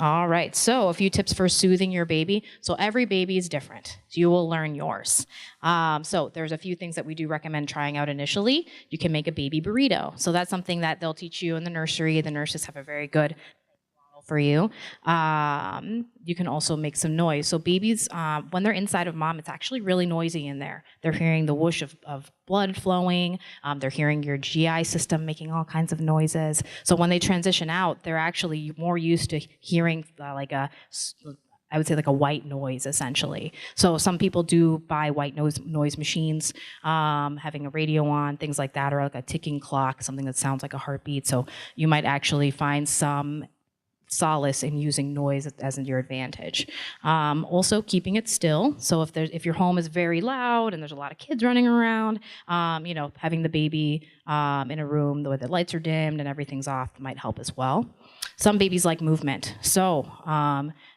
All right, so a few tips for soothing your baby. So every baby is different. You will learn yours. So there's a few things that we do recommend trying out initially. You can make a baby burrito. So that's something that they'll teach you in the nursery. The nurses have a very good for you. You can also make some noise. So babies, when they're inside of mom, it's actually really noisy in there. They're hearing the whoosh of blood flowing. They're hearing your GI system making all kinds of noises. So when they transition out, they're actually more used to hearing I would say like a white noise, essentially. So some people do buy white noise machines, having a radio on, things like that, or like a ticking clock, something that sounds like a heartbeat. So you might actually find some solace in using noise as your advantage. Also keeping it still. So if your home is very loud and there's a lot of kids running around, having the baby in a room where the lights are dimmed and everything's off might help as well. Some babies like movement. So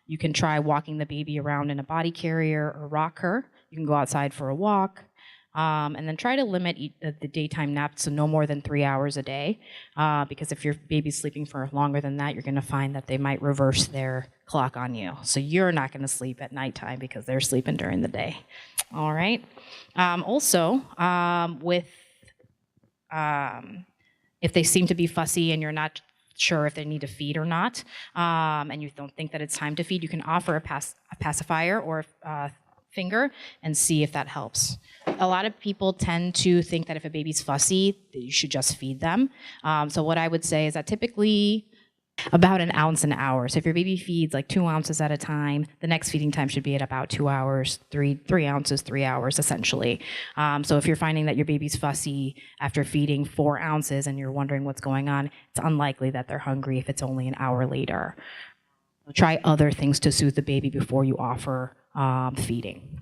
you can try walking the baby around in a body carrier or rock her. You can go outside for a walk. And then try to limit the daytime naps to no more than 3 hours a day, because if your baby's sleeping for longer than that, you're going to find that they might reverse their clock on you. So you're not going to sleep at nighttime because they're sleeping during the day. All right. If they seem to be fussy and you're not sure if they need to feed or not, and you don't think that it's time to feed, you can offer a pacifier or finger and see if that helps. A lot of people tend to think that if a baby's fussy, that you should just feed them. So what I would say is that typically about 1 ounce an hour. So if your baby feeds like 2 ounces at a time, the next feeding time should be at about 2 hours, 3 ounces, 3 hours essentially. So if you're finding that your baby's fussy after feeding 4 ounces and you're wondering what's going on, it's unlikely that they're hungry if it's only an hour later. Try other things to soothe the baby before you offer feeding.